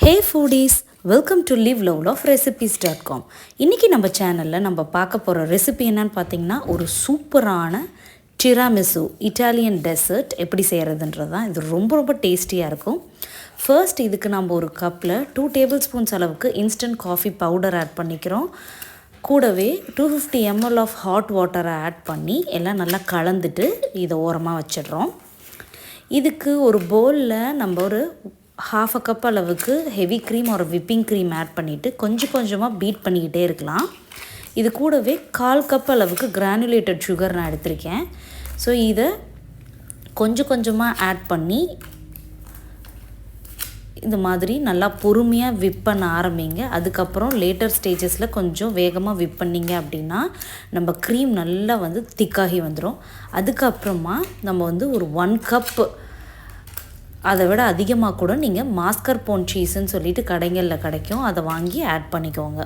Hey foodies, welcome to liveloveloverecipes.com. இன்னைக்கு நம்ம சேனல்ல நம்ம பார்க்க போற ரெசிபி என்னன்னு பாத்தீங்கன்னா ஒரு சூப்பரான டிராமிசு இட்டாலியன் டெசர்ட் எப்படி செய்யறதுன்றது தான். இது ரொம்ப டேஸ்டியா இருக்கும். ஃபர்ஸ்ட் இதுக்கு நம்ம ஒரு கப்ல 2 டேபிள்ஸ்பூன்ஸ் அளவுக்கு இன்ஸ்டன்ட் காஃபி பவுடர் ஆட் பண்ணிக்கிறோம். கூடவே 250 ml ஆஃப் ஹாட் வாட்டரை ஆட் பண்ணி எல்லாம் நல்லா கலந்துட்டு இதை ஓரமாக வச்சிடுறோம். இதுக்கு ஒரு பவுலில் நம்ம ஒரு half a cup அளவுக்கு ஹெவி க்ரீம் ஒரு விப்பிங் க்ரீம் ஆட் பண்ணிவிட்டு கொஞ்சமாக பீட் பண்ணிக்கிட்டே இருக்கலாம். இது கூடவே 1/4 கப் அளவுக்கு கிரானுலேட்டட் சுகர் நான் எடுத்திருக்கேன். ஸோ இதை கொஞ்சமாக ஆட் பண்ணி இந்த மாதிரி நல்லா பொறுமையாக விப் பண்ண ஆரம்பிங்க. அதுக்கப்புறம் லேட்டர் ஸ்டேஜஸில் கொஞ்சம் வேகமாக விப் பண்ணிங்க அப்படின்னா நம்ம க்ரீம் நல்லா திக்காகி வந்துடும். அதுக்கப்புறமா நம்ம ஒரு 1 கப் அதை விட அதிகமாக கூட நீங்கள் மாஸ்கர்போன் சீஸ்ன்னு சொல்லிட்டு கடைகளில் கிடைக்கும், அதை வாங்கி ஆட் பண்ணிக்கோங்க.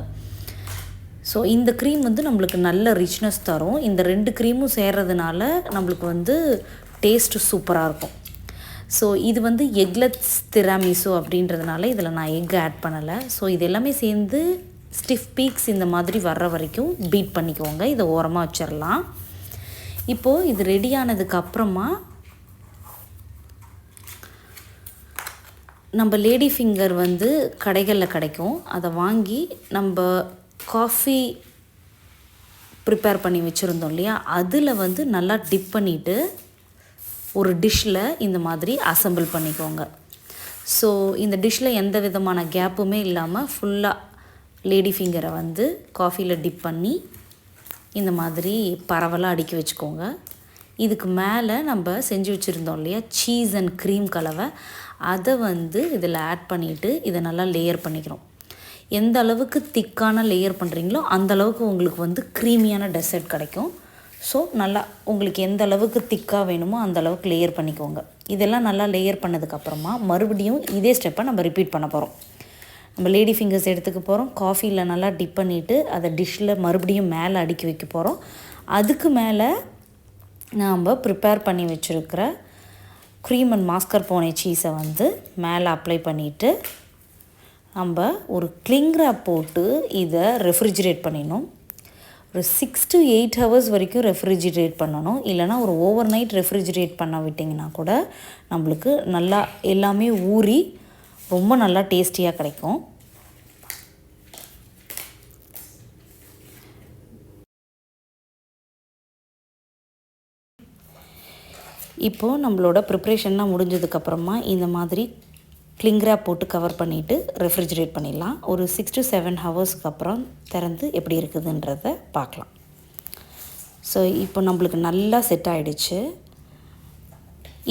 ஸோ இந்த க்ரீம் நம்மளுக்கு நல்ல ரிச்னஸ் தரும். இந்த 2 க்ரீமும் சேர்றதுனால நம்மளுக்கு டேஸ்ட்டு சூப்பராக இருக்கும். ஸோ இது எக்லெஸ் திராமிசு அப்படின்றதுனால இதில் நான் எக் ஆட் பண்ணலை. ஸோ இது எல்லாமே சேர்ந்து ஸ்டிஃப் பீக்ஸ் இந்த மாதிரி வர்ற வரைக்கும் பீட் பண்ணிக்கோங்க. இதை ஓரமாக வச்சிடலாம். இப்போது இது ரெடி ஆனதுக்கு அப்புறமா நம்ம லேடி ஃபிங்கர் கடைகளில் கிடைக்கும், அதை வாங்கி நம்ம காஃபி ப்ரிப்பேர் பண்ணி வச்சுருந்தோம் இல்லையா, அதில் நல்லா டிப் பண்ணிவிட்டு ஒரு டிஷ்ஷில் இந்த மாதிரி அசம்பிள் பண்ணிக்கோங்க. ஸோ இந்த டிஷ்ஷில் எந்த விதமான கேப்புமே இல்லாமல் ஃபுல்லாக லேடி ஃபிங்கரை காஃபியில் டிப் பண்ணி இந்த மாதிரி பரவலாக அடுக்கி வச்சுக்கோங்க. இதுக்கு மேலே நம்ம செஞ்சு வச்சுருந்தோம் இல்லையா சீஸ் அண்ட் க்ரீம் கலவை, அதை இதில் ஆட் பண்ணிவிட்டு இதை நல்லா லேயர் பண்ணிக்கிறோம். எந்த அளவுக்கு திக்கான லேயர் பண்ணுறீங்களோ அந்த அளவுக்கு உங்களுக்கு க்ரீமியான டெசர்ட் கிடைக்கும். ஸோ நல்லா உங்களுக்கு எந்த அளவுக்கு திக்காக வேணுமோ அந்த அளவுக்கு லேயர் பண்ணிக்கோங்க. இதெல்லாம் நல்லா லேயர் பண்ணதுக்கப்புறமா மறுபடியும் இதே ஸ்டெப்பை நம்ம ரிப்பீட் பண்ண போகிறோம். நம்ம லேடி ஃபிங்கர்ஸ் எடுத்துக்க போகிறோம், காஃபியில் நல்லா டிப் பண்ணிவிட்டு அதை டிஷ்ஷில் மறுபடியும் மேலே அடுக்கி வைக்க போகிறோம். அதுக்கு மேலே நாம் ப்ரிப்பேர் பண்ணி வச்சுருக்கிற க்ரீம் அண்ட் மாஸ்கர்போனே சீஸை மேலே அப்ளை பண்ணிவிட்டு நம்ம ஒரு கிளிங் ரேப் போட்டு இதை ரெஃப்ரிஜிரேட் பண்ணிடணும். ஒரு 6 to 8 hours வரைக்கும் ரெஃப்ரிஜிரேட் பண்ணணும். இல்லைனா ஒரு ஓவர் நைட் ரெஃப்ரிஜிரேட் பண்ண விட்டிங்கன்னா கூட நம்மளுக்கு நல்லா எல்லாமே ஊறி ரொம்ப நல்லா டேஸ்டியாக கிடைக்கும். இப்போது நம்மளோட ப்ரிப்ரேஷன்லாம் முடிஞ்சதுக்கப்புறமா இந்த மாதிரி கிளிங் ரேப் போட்டு கவர் பண்ணிவிட்டு ரெஃப்ரிஜிரேட் பண்ணிடலாம். ஒரு 6 to 7 ஹவர்ஸ்க்கு அப்புறம் திறந்து எப்படி இருக்குதுன்றதை பார்க்கலாம். ஸோ இப்போ நம்மளுக்கு நல்லா செட் ஆகிடுச்சு.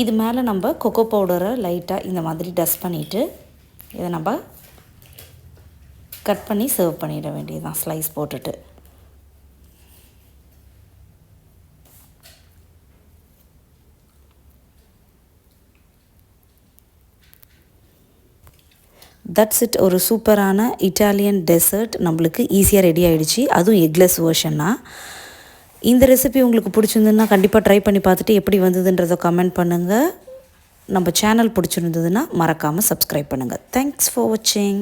இது மேலே நம்ம கொக்கோ பவுடரை லைட்டாக இந்த மாதிரி டஸ்ட் பண்ணிவிட்டு இதை நம்ம கட் பண்ணி சர்வ் பண்ணிட வேண்டியதுதான், ஸ்லைஸ் போட்டுட்டு. That's it. ஒரு சூப்பரான இட்டாலியன் டெசர்ட் நம்மளுக்கு ஈஸியாக ரெடி ஆகிடுச்சு, அதுவும் எக்லெஸ் வெர்ஷன்னா. இந்த ரெசிபி உங்களுக்கு பிடிச்சிருந்ததுன்னா கண்டிப்பாக ட்ரை பண்ணி பார்த்துட்டு எப்படி வந்ததுன்றதை கமெண்ட் பண்ணுங்கள். நம்ம சேனல் பிடிச்சிருந்ததுன்னா மறக்காமல் சப்ஸ்கிரைப் பண்ணுங்கள். தேங்க்ஸ் ஃபார் வாட்சிங்.